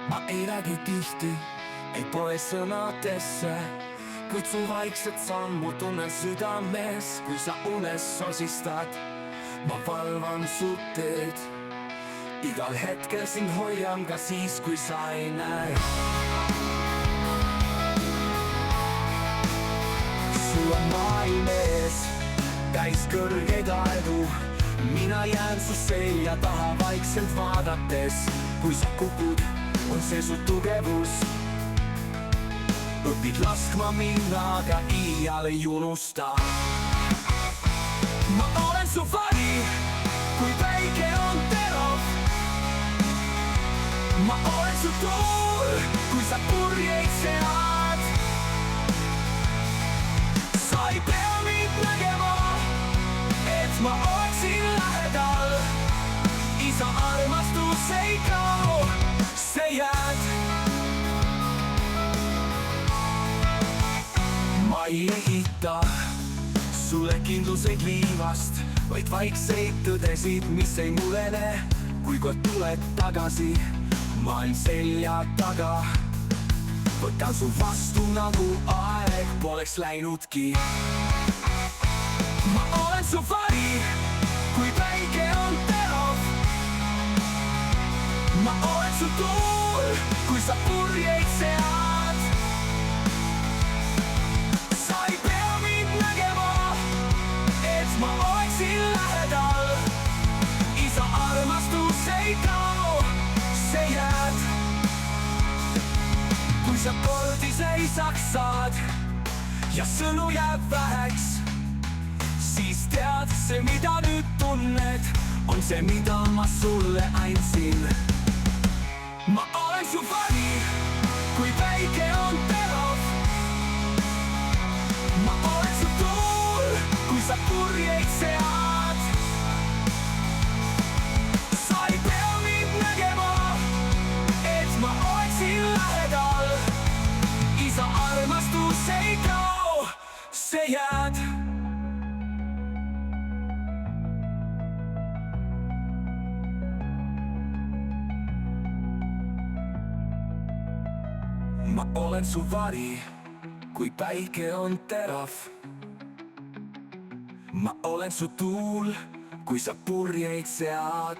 ma ei räägi tihti, ei poe sõnadesse, kuid su vaiksed sammud tunnen südames. Kui sa unes sosistad, ma valvan su teed. Igal hetkel sind hoian ka siis, kui sa ei näe. Sul on maailm ees, täis kõrgeid aedu. Mina jään su selja taha vaikselt vaadates. Kui sa kukud, on see su tugevus. Õpid laskma minna, aga iial ei unusta. Ma olen su vari, kui päike on terav. Ma olen su tuul, kui sa purjeid sead. Sa ei pea mind nägema, et ma oleksin lähedal. Isa armastus ei kao, see jääd. Ma ei ehita sulle kindluseid liivast, vaid vaikseid tõdesid, mis ei mulene. Kui kord tuled tagasi maailm selja taga, võtan su vastu nagu aeg poleks läinudki. Ma olen su vari, kui päike on terav. Ma olen su tuul, kui sa purjeid sead. Sa ei pea mind nägema, et ma oleksin lähedal. Isa armastus ei kao, see jääd. Kui sa kord iseisaks saad ja sõnu jääb väheks, siis tead, see mida nüüd tunned, on see, mida ma sulle andsin. Ma olen su vari, kui päike on terav. Ma olen su tuul, kui sa purjeid sead. Sa ei pea mind nägema, et ma oleksin lähedal. Isa armastus ei kao, see jääd. Ma olen su vari, kui päike on terav. Ma olen su tuul, kui sa purjeid sead.